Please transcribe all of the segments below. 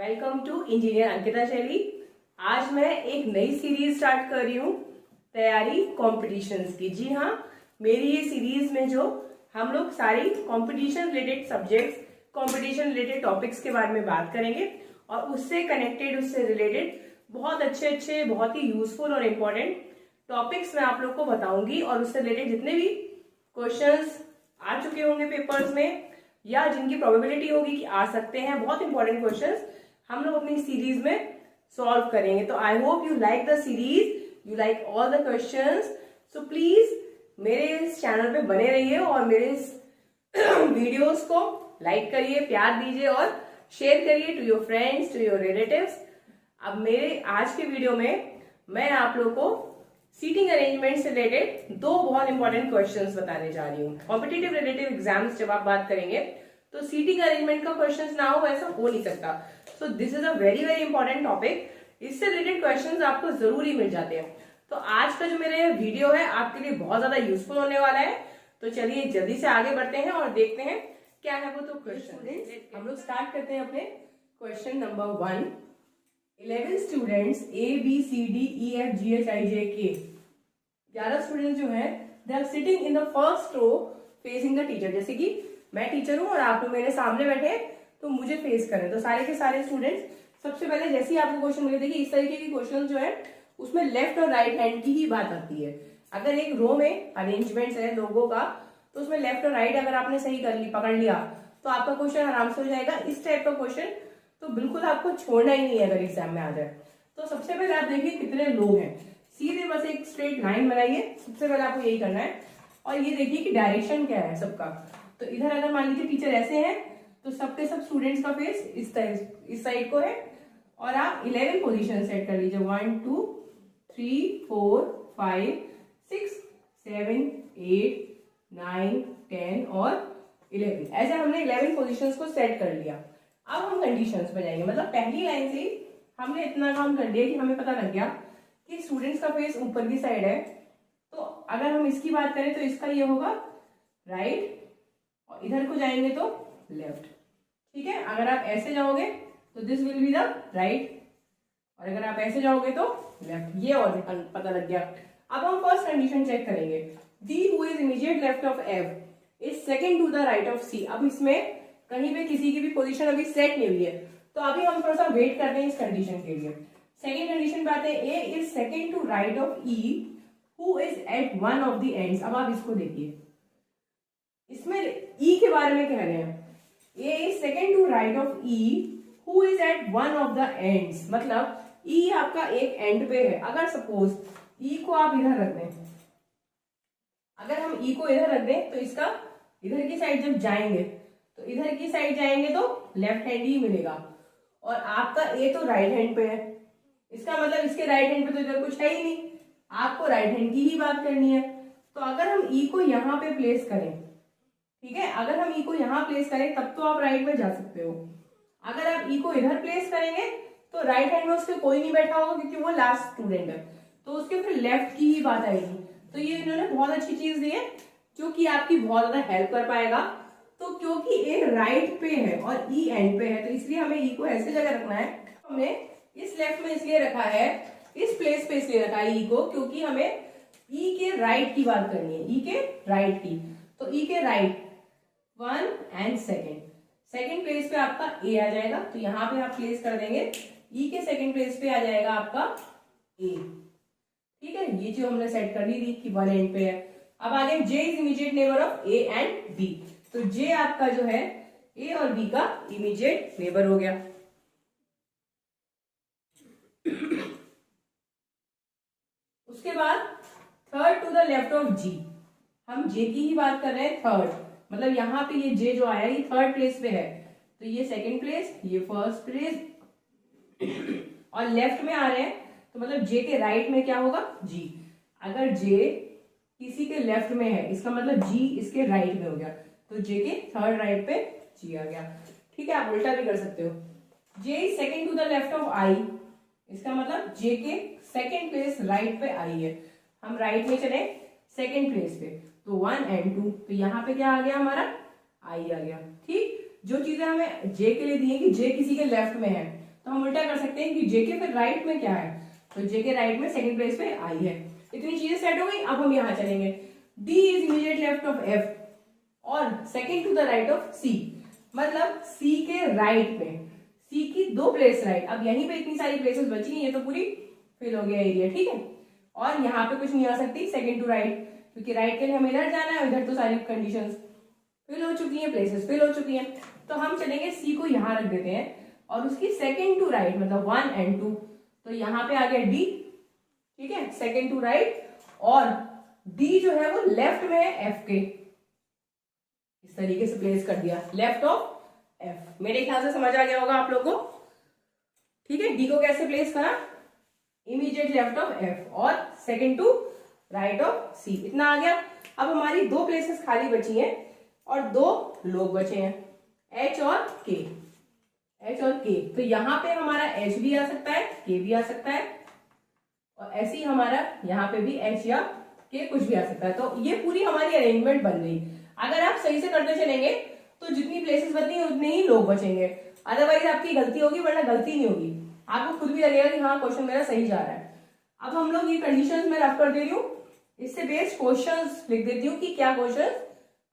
Welcome to engineer Ankita शैली। आज मैं एक नई सीरीज स्टार्ट कर रही हूँ, तैयारी कॉम्पिटिशन्स की। जी हाँ, मेरी ये सीरीज में जो हम लोग सारी competition related subjects, competition related topics के बारे में बात करेंगे और उससे कनेक्टेड, उससे रिलेटेड बहुत अच्छे बहुत ही यूजफुल और इम्पोर्टेंट टॉपिक्स मैं आप लोग को बताऊंगी और उससे रिलेटेड जितने भी क्वेश्चंस आ चुके होंगे पेपर्स में या जिनकी प्रोबेबिलिटी होगी कि आ सकते हैं, बहुत इंपॉर्टेंट क्वेश्चंस हम लोग अपनी सीरीज में सॉल्व करेंगे। तो I hope you like the series, you like all the questions. So please मेरे इस चैनल पे बने रहिए और मेरे इस वीडियोस को लाइक करिए, प्यार दीजिए और शेयर करिए to your friends, to your relatives. अब मेरे आज के वीडियो में मैं आप लोग को सीटिंग अरेंजमेंट से रिलेटेड दो बहुत इंपॉर्टेंट क्वेश्चंस बताने जा रही हूँ। कॉम्पिटिटिव रिलेटिव एग्जाम्स जब आप बात करेंगे तो सीटिंग अरेंजमेंट का क्वेश्चंस ना हो, ऐसा हो नहीं सकता। So this is a very very important topic. इससे रिलेटेड क्वेश्चंस आपको जरूरी मिल जाते हैं। तो आज का जो मेरा वीडियो है आपके लिए बहुत ज्यादा यूजफुल होने वाला है। तो चलिए जल्दी से आगे बढ़ते हैं और देखते हैं क्या है वो। तो क्वेश्चन हम लोग स्टार्ट करते हैं अपने question number 1। 11 students A B C D E F G H I J K, 11 student जो है they are sitting in the first row facing the teacher. जैसे कि मैं टीचर हूं और आप लोग मेरे सामने बैठे तो मुझे फेस करें। तो सारे के सारे स्टूडेंट्स सबसे पहले जैसे ही आपको क्वेश्चन मिले, देखिए इस तरीके की क्वेश्चन जो है उसमें लेफ्ट और राइट हैंड की ही बात आती है। अगर एक रो में अरेंजमेंट्स है लोगों का तो उसमें लेफ्ट और राइट अगर आपने सही कर ली, पकड़ लिया तो आपका क्वेश्चन आराम से हो जाएगा। इस टाइप का क्वेश्चन तो बिल्कुल आपको छोड़ना ही नहीं है अगर एग्जाम में आ जाए। तो सबसे पहले आप देखिए कितने लोग हैं, सीधे बस एक स्ट्रेट लाइन बनाइए। सबसे पहले आपको यही करना है और ये देखिए कि डायरेक्शन क्या है सबका। तो इधर अगर मान लीजिए टीचर ऐसे हैं तो सबके सब स्टूडेंट्स का फेस इस साइड को है और आप 11 पोजीशन सेट कर लीजिए। 1 2 3 4 5 6 7 8 9 10 और 11। ऐसे हमने 11 पोजीशंस को सेट कर लिया। अब हम कंडीशंस पे जाएंगे। मतलब पहली लाइन से हमने इतना काम कर लिया कि हमें पता लग गया कि स्टूडेंट्स का फेस ऊपर की साइड है। तो अगर हम इसकी बात करें तो इसका ये होगा राइट और इधर को जाएंगे तो लेफ्ट। ठीक है, अगर आप ऐसे जाओगे तो this will be the right और अगर आप ऐसे जाओगे तो लेफ्ट। ये और पता लग गया। अब हम फर्स्ट कंडीशन चेक करेंगे। D who is immediate left of F is second to the right of C. अब इसमें कहीं पे किसी की भी पोजीशन अभी सेट नहीं हुई है तो अभी हम थोड़ा सा वेट करते हैं इस कंडीशन के लिए। सेकेंड कंडीशन पे आते हैं। A is second to right of E who is at one of the ends. अब आप इसको देखिए, इसमें ई के बारे में कह रहे हैं। A is second to right of E who is at one of the ends. मतलब ई आपका एक एंड पे है। अगर सपोज ई को आप इधर रख दें, अगर हम ई को इधर रख दें तो इसका इधर की साइड जब जाएंगे तो इधर की साइड जाएंगे तो लेफ्ट हैंड ही मिलेगा और आपका ए तो राइट हैंड पे है। इसका मतलब इसके राइट हैंड पे तो इधर कुछ है ही नहीं, आपको राइट हैंड की ही बात करनी है। तो अगर हम ई को यहाँ पे प्लेस करें, ठीक है, अगर हम ई को यहाँ प्लेस करें तब तो आप राइट में जा सकते हो। अगर आप ई को इधर प्लेस करेंगे तो राइट हैंड में उसके कोई नहीं बैठा होगा क्योंकि वो लास्ट स्टूडेंट है, तो उसके फिर लेफ्ट की ही बात आएगी। तो ये इन्होंने बहुत अच्छी चीज दी है जो कि आपकी बहुत ज्यादा हेल्प कर पाएगा। तो क्योंकि ए राइट पे है और ई एंड पे है तो इसलिए हमें ई को ऐसे जगह रखना है। हमने इस लेफ्ट में इसलिए रखा है, इस प्लेस पे इसलिए रखा है ई को क्योंकि हमें ई के राइट की बात करनी है, ई के राइट की। तो ई के राइट 1 एंड सेकेंड प्लेस पे आपका ए आ जाएगा। तो यहाँ पे आप प्लेस कर देंगे, ई के सेकेंड प्लेस पे आ जाएगा आपका ए। ठीक है, ये जो हमने सेट कर ली थी कि 1 एंड पे है। अब आगे J is immediate neighbour of A and B. तो जे आपका जो है ए और बी का इमीडिएट नेबर हो गया। उसके बाद third to the left of G. हम जे की ही बात कर रहे हैं, थर्ड। मतलब यहाँ पे ये जे जो आया ये थर्ड प्लेस पे है तो ये सेकंड प्लेस, ये फर्स्ट प्लेस और लेफ्ट में आ रहे हैं तो मतलब जे के राइट में क्या होगा, जी। अगर जे किसी के लेफ्ट में है इसका मतलब जी इसके राइट में हो गया तो जे के थर्ड राइट पे जी आ गया। ठीक है, आप उल्टा भी कर सकते हो। J is second to the left of I, इसका मतलब जे के सेकेंड प्लेस राइट पे आई है। हम राइट में चले सेकेंड प्लेस पे तो 1 एंड 2 तो यहाँ पे क्या आ गया हमारा आई आ गया। ठीक, जो चीजें हमें जे के लिए दी है कि जे किसी के लेफ्ट में है तो हम उल्टा कर सकते हैं कि जे के फिर राइट में क्या है, तो जे के राइट में सेकंड प्लेस पे आई है। इतनी चीजें सेट हो गई। अब हम यहाँ चलेंगे, D is immediate left of F और second to the right of C, मतलब सी के राइट में, सी की 2 प्लेस राइट। अब यहीं पे इतनी सारी प्लेसेस बची हैं, ये तो पूरी फिल हो गया एरिया, ठीक है। और यहाँ पे कुछ नहीं आ सकती सेकंड टू राइट, क्योंकि राइट के लिए हमें इधर जाना है, इधर तो सारी कंडीशंस फिल हो चुकी हैं, प्लेसेस फिल हो चुकी हैं। तो हम चलेंगे सी को यहाँ रख देते हैं और उसकी सेकंड टू राइट मतलब 1 and 2, तो यहाँ पे आ गया डी, ठीक है, सेकंड टू राइट। और डी जो है वो लेफ्ट में है एफ के, इस तरीके से प्लेस कर दिया लेफ्ट ऑफ एफ। मेरे ख्याल से समझ आ गया होगा आप लोगों को, ठीक है। डी को कैसे प्लेस करा, इमीडिएट लेफ्ट ऑफ एफ और सेकंड टू राइट ऑफ सी, इतना आ गया। अब हमारी 2 प्लेसेस खाली बची हैं और 2 लोग बचे हैं, एच और के, एच और के। तो यहाँ पे हमारा एच भी आ सकता है, के भी आ सकता है, और ऐसे ही हमारा यहाँ पे भी एच या के कुछ भी आ सकता है। तो ये पूरी हमारी अरेंजमेंट बन गई। अगर आप सही से करते चलेंगे तो जितनी प्लेसेस बचनी है उतने ही लोग बचेंगे, अदरवाइज आपकी गलती होगी, वरना गलती नहीं होगी, आपको खुद भी लगेगा कि हाँ क्वेश्चन मेरा सही जा रहा है। अब हम लोग ये कंडीशंस में रफ कर दे रही हूँ, इससे बेस्ड क्वेश्चंस लिख देती हूँ कि क्या क्वेश्चन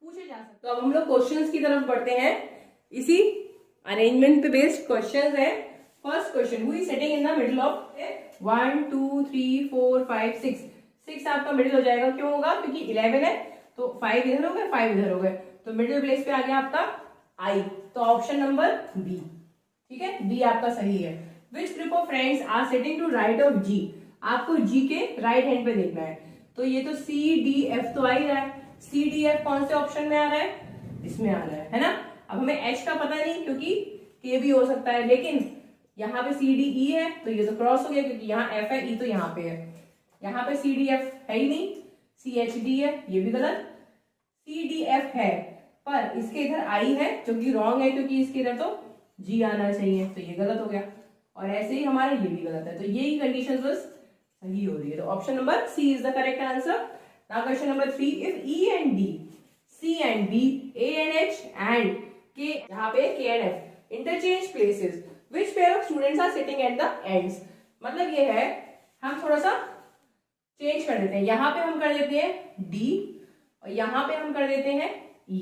पूछे जा सकते। तो अब हम लोग क्वेश्चंस की तरफ बढ़ते हैं, इसी अरेंजमेंट पे बेस्ड क्वेश्चंस है। First question, who is sitting in the middle of 1 2 3 4 5 6, 6 आपका मिडिल हो जाएगा, क्यों होगा, क्योंकि 11 है तो 5 इधर हो गए 5 इधर हो गए, तो मिडिल प्लेस पे आ गया आपका आई, तो ऑप्शन नंबर बी, ठीक है, बी आपका सही है। Which group of friends are sitting to right of G, आपको जी के राइट हैंड पे देखना है, तो ये तो सी डी एफ तो आ ही रहा है, सी डी एफ कौन से ऑप्शन में आ रहा है, इसमें आ रहा है ना। अब हमें एच का पता नहीं क्योंकि के भी हो सकता है, लेकिन यहाँ पे सी डी ई है तो ये तो क्रॉस हो गया, क्योंकि यहाँ एफ है, ई तो यहाँ पे है, यहाँ पे सी डी एफ है ही नहीं, सी एच डी है, ये भी गलत, सी डी एफ है पर इसके इधर आई है जो कि रॉन्ग है, क्योंकि इसके इधर तो जी आना चाहिए, तो ये गलत हो गया, और ऐसे ही हमारा ये भी गलत है, तो यही कंडीशन बस सही हो रही है, तो option number C is the correct answer. Now question number 3, if E and D, C and B, A and H and K, यहाँ पे K and F interchange places, which pair of students are sitting at the ends, मतलब ये है हम थोड़ा सा change कर देते हैं, यहाँ पे हम कर देते हैं डी और यहाँ पे हम कर देते हैं ई,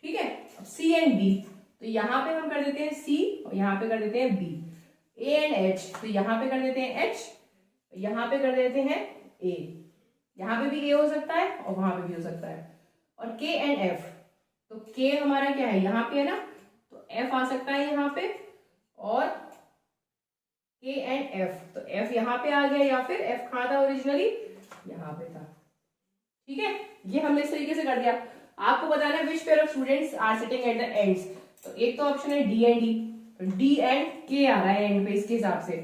ठीक है। अब सी एंड बी, तो यहाँ पे हम कर देते हैं सी और यहाँ पे कर देते हैं बी, ए एंड एच, तो यहाँ पे कर देते हैं एच, यहाँ पे कर देते हैं ए, यहाँ पे भी ए हो सकता है और वहां पे भी हो सकता है, और के एंड एफ, तो के हमारा क्या है यहाँ पे है ना, तो एफ आ सकता है यहाँ पे, और के एंड एफ, तो एफ यहाँ पे आ गया, या फिर एफ कहाँ था ओरिजिनली, यहाँ पे था, ठीक है। ये हमने इस तरीके से कर दिया। आपको बताना है which pair of students are sitting at the ends, तो एक तो ऑप्शन है डी एंड डी, तो डी एंड के आ रहा है एंड पे इसके हिसाब से,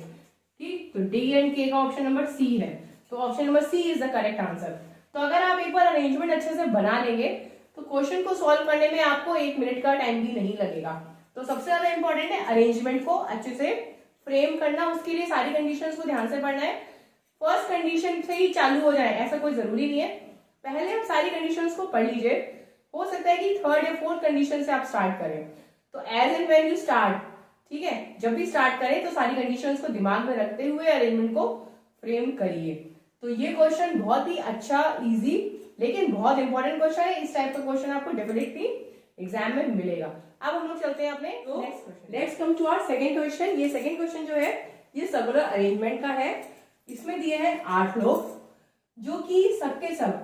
ठीक, तो डी एंड के का ऑप्शन नंबर सी है, तो option number C is the correct answer. तो अगर आप एक बार अरेंजमेंट अच्छे से बना लेंगे तो क्वेश्चन को सॉल्व करने में आपको 1 मिनट का टाइम भी नहीं लगेगा। तो सबसे ज्यादा इंपॉर्टेंट है अरेंजमेंट को अच्छे से फ्रेम करना, उसके लिए सारी कंडीशंस को ध्यान से पढ़ना है। फर्स्ट कंडीशन से ही चालू हो जाए ऐसा कोई जरूरी नहीं है, पहले आप सारी कंडीशंस को पढ़ लीजिए, हो सकता है कि थर्ड या फोर्थ कंडीशन से आप स्टार्ट करें, तो as and when you start, ठीक है, जब भी स्टार्ट करें तो सारी कंडीशंस को दिमाग में रखते हुए अरेंजमेंट को फ्रेम करिए। तो ये क्वेश्चन बहुत ही अच्छा, इजी, लेकिन बहुत इंपॉर्टेंट क्वेश्चन है। इस टाइप का क्वेश्चन आपको डेफिनेटली एग्जाम में मिलेगा। अब हम लोग चलते हैं अपने next come to our second question. ये सेकंड क्वेश्चन जो है ये सर्कुलर अरेंजमेंट का है। इसमें दिए हैं 8 लोग जो कि सबके सब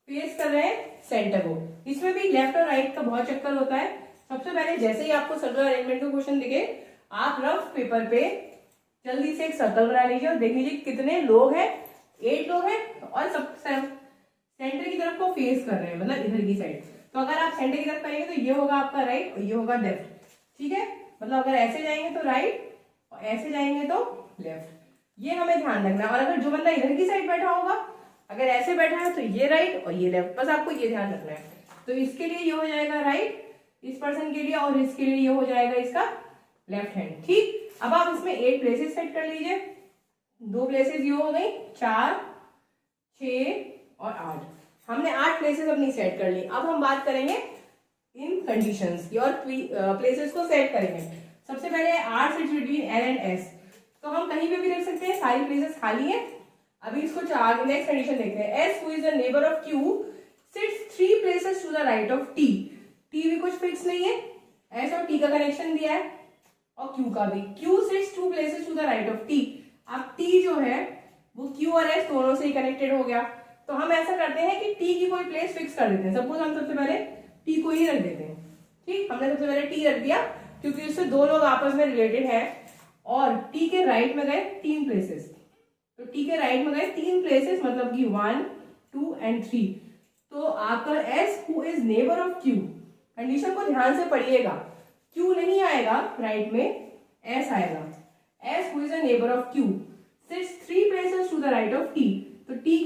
फेस कर रहे हैं सेंटर को। इसमें भी लेफ्ट और राइट का बहुत चक्कर होता है। सबसे पहले जैसे ही आपको सर्कुलर अरेंजमेंट का क्वेश्चन दिखे, आप रफ पेपर पे जल्दी से एक सर्कल बना लीजिए और देख लीजिए कितने लोग हैं। 8 लोग हैं और सब सेंटर की तरफ को फेस कर रहे हैं, मतलब इधर की साइड। तो अगर आप सेंटर की तरफ करेंगे तो ये होगा आपका राइट और ये होगा लेफ्ट, ठीक है। मतलब अगर ऐसे जाएंगे तो राइट और ऐसे जाएंगे तो लेफ्ट, ये हमें ध्यान रखना है। और अगर जो बंदा इधर की साइड बैठा होगा, अगर ऐसे बैठा है तो ये राइट और ये लेफ्ट, बस आपको ये ध्यान रखना है। तो इसके लिए ये हो जाएगा राइट इस पर्सन के लिए, और इसके लिए ये हो जाएगा इसका लेफ्ट हैंड, ठीक। अब आप इसमें 8 प्लेसेस सेट कर लीजिए। 2 प्लेसेस ये हो गई, 4, 6 और 8। हमने 8 प्लेसेस अपनी सेट कर ली। अब हम बात करेंगे इन कंडीशंस की और प्लेसेस को सेट करेंगे। सबसे पहले R sits between L and S, तो हम कहीं पे भी देख सकते हैं, सारी प्लेसेस खाली है। अभी इसको नेक्स्ट कंडीशन देखते हैं। S who is the neighbour of Q sits 3 places to the right of T। T भी कुछ फिक्स नहीं है, S और T का कनेक्शन दिया है और Q का भी। Q sits 2 places to the right of T। अब T जो है वो Q और S दोनों से ही कनेक्टेड हो गया, तो हम ऐसा करते हैं कि T की कोई प्लेस फिक्स कर देते हैं। सपोज हम सबसे पहले T को ही रख देते हैं। ठीक, हमने सबसे पहले T रख दिया क्योंकि उससे दो लोग आपस में रिलेटेड है, और T के राइट में गए 3 प्लेसेस, तो T के राइट में गए 3 प्लेसेस मतलब कि 1, 2 एंड 3। तो आपका S who is neighbour of Q, condition को ध्यान से पढ़िएगा, Q नहीं आएगा राइट में, S आएगा। S who is a neighbour of Q sits 3 places to the right of T, तो T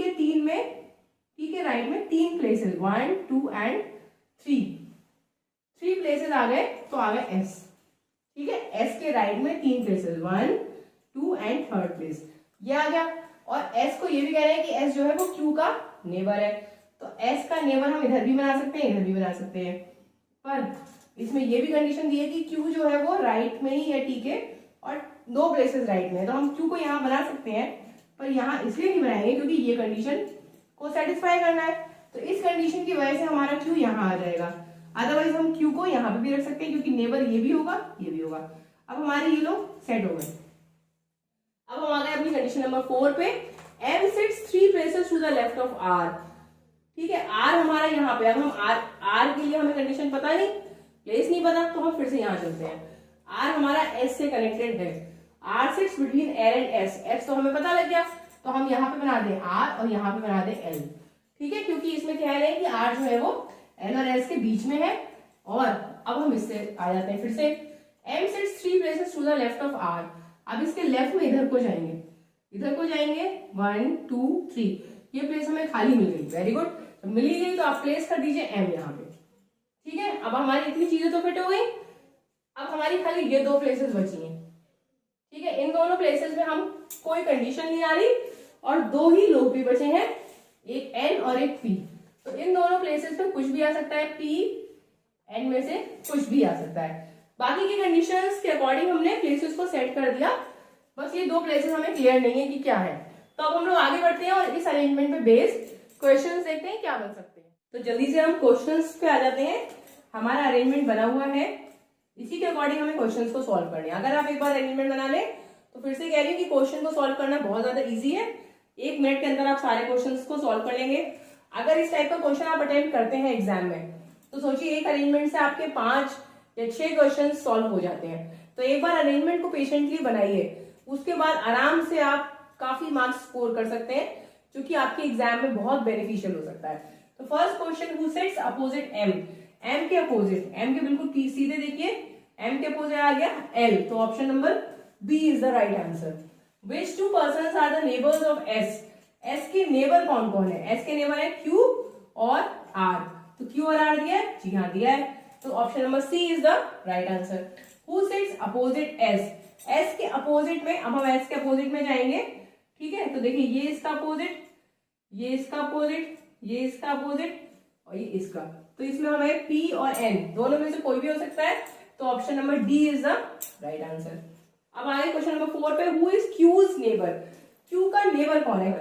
के राइट में 3 प्लेसेस 1, 2 एंड 3 प्लेसेस आ गए, तो आ गए S। ठीक है, S के राइट में 3 प्लेसेस 1, 2 एंड 3rd प्लेस, ये आ गया। और S को ये भी कह रहे हैं कि S जो है वो Q का नेबर है, तो S का नेबर हम इधर भी बना सकते हैं, इधर भी बना सकते हैं, पर इसमें ये भी कंडीशन दी है कि Q जो है वो राइट में ही है T के, और 2 प्लेसेस राइट में है, तो हम Q को यहाँ बना सकते हैं, पर यहाँ इसलिए नहीं बनाएंगे क्योंकि ये कंडीशन को सेटिस्फाई करना है, तो इस कंडीशन की वजह से हमारा Q यहाँ आ जाएगा। अदरवाइज हम Q को यहाँ पे भी रख सकते हैं क्योंकि नेबर ये भी होगा, ये भी होगा। अब हमारे ये लोग सेट हो गए। अब हम आ गए अपनी कंडीशन नंबर 4 पे। M sits 3 places to the left of R। ठीक है, R हमारा यहाँ पे, अब हम R के लिए हमें कंडीशन पता नहीं, प्लेस नहीं पता, तो हम फिर से यहाँ चलते हैं। R हमारा S से कनेक्टेड है, R sits between L and S तो हमें पता लग गया, तो हम यहाँ पे बना दें R और यहाँ पे बना दें L। ठीक है, क्योंकि इसमें कह रहे हैं कि R जो है वो L और S के बीच में है। और अब हम इससे आ जाते हैं फिर से। M sits 3 places to the left of R, अब इसके लेफ्ट में इधर को जाएंगे 1, 2, 3, ये प्लेस हमें खाली मिल गई, वेरी गुड। तो मिल ही गई तो आप प्लेस कर दीजिए M यहाँ पे। ठीक है, अब हमारी इतनी चीजें तो फिट हो गई, अब हमारी खाली ये 2 प्लेसेस बची हैं। ठीक है, इन दोनों प्लेसेस में हम कोई कंडीशन नहीं आ रही और 2 ही लोग भी बचे हैं, एक N और एक P, तो इन दोनों प्लेसेस में कुछ भी आ सकता है, P N में से कुछ भी आ सकता है। बाकी की कंडीशंस के अकॉर्डिंग हमने प्लेसेस को सेट कर दिया, बस ये 2 प्लेसेस हमें क्लियर नहीं है कि क्या है। तो अब हम लोग आगे बढ़ते हैं और इस अरेंजमेंट पे बेस्ड क्वेश्चंस देखते हैं क्या बन सकते हैं। तो जल्दी से हम क्वेश्चंस पे आ जाते हैं। हमारा अरेंजमेंट बना हुआ है, इसी के अकॉर्डिंग हमें क्वेश्चंस को सॉल्व करना है। अगर आप एक बार अरेंजमेंट बना ले तो फिर से कह रही हूँ कि क्वेश्चन को सॉल्व करना बहुत ज्यादा इजी है, 1 मिनट के अंदर आप सारे क्वेश्चंस को सॉल्व कर लेंगे। अगर इस टाइप का क्वेश्चन आप अटेम्प्ट करते हैं एग्जाम में, तो सोचिए एक अरेंजमेंट से आपके 5 या 6 क्वेश्चन सॉल्व हो जाते हैं। तो एक बार अरेंजमेंट को पेशेंटली बनाइए, उसके बाद आराम से आप काफी मार्क्स स्कोर कर सकते हैं, जो कि आपके एग्जाम में बहुत बेनिफिशियल हो सकता है। तो first question, who sits opposite M, M के अपोजिट, M के बिल्कुल सीधे देखिए, M के अपोजिट आ गया L, तो option number B is the right answer. Which 2 persons are the neighbors of S, S के नेबर कौन कौन है? S के नेबर है Q और R, तो Q और R दिया है, जी हाँ दिया है, तो option number C is the right answer. Who sits opposite S, S के अपोजिट में, अब हम S के अपोजिट में जाएंगे। ठीक है, तो देखिए ये इसका अपोजिट, ये इसका अपोजिट, ये इसका अपोजिट और ये इसका, तो इसमें हमें P और N दोनों में से कोई भी हो सकता है, तो option number D is the right answer. अब आगे क्वेश्चन नंबर 4 पे, who is Q's neighbour, Q का नेबर कौन है?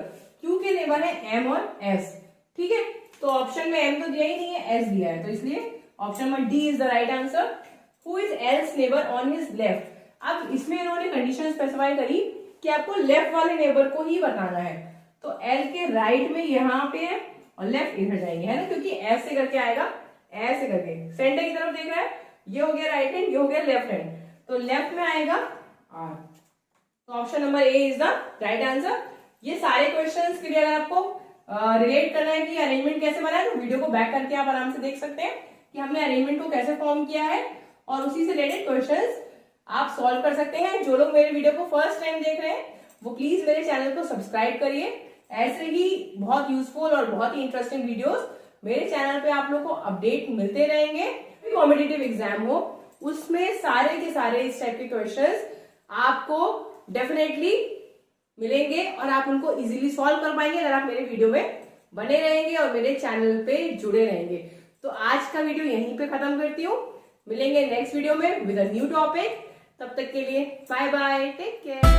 Q के नेबर है M और S। ठीक है, तो ऑप्शन में M तो दिया ही नहीं है, S दिया है, तो इसलिए option number D is the right answer. Who is L's neighbour on his left, अब इसमें इन्होंने कंडीशन स्पेसिफाई करी कि आपको लेफ्ट वाले नेबर को ही बताना है, तो L के राइट में यहाँ पे है और लेफ्ट इधर जाएंगे, है ना, क्योंकि ऐसे करके आएगा, ऐसे करके सेंटर की तरफ देख रहा है, ये हो गया राइट हैंड, ये हो गया लेफ्ट हैंड, तो लेफ्ट में आएगा R, तो option number A is the right answer. ये सारे क्वेश्चंस के लिए अगर आपको रिलेट करना है कि अरेंजमेंट कैसे बना है, तो वीडियो को बैक करके आप आराम से देख सकते हैं कि हमने अरेंजमेंट को कैसे फॉर्म किया है, और उसी से रिलेटेड क्वेश्चंस आप सॉल्व कर सकते हैं। जो लोग मेरे वीडियो को फर्स्ट टाइम देख रहे हैं वो प्लीज मेरे चैनल को सब्सक्राइब करिए, ऐसे ही बहुत यूजफुल और बहुत ही इंटरेस्टिंग वीडियोस मेरे चैनल पे आप लोग को अपडेट मिलते रहेंगे। कॉम्पिटिटिव एग्जाम हो उसमें सारे के सारे इस टाइप के क्वेश्चंस आपको डेफिनेटली मिलेंगे और आप उनको इजीली सॉल्व कर पाएंगे अगर आप मेरे वीडियो में बने रहेंगे और मेरे चैनल पे जुड़े रहेंगे। तो आज का वीडियो यहीं पे खत्म करती हूँ, मिलेंगे नेक्स्ट वीडियो में विद अ न्यू टॉपिक। तब तक के लिए बाय बाय, टेक केयर।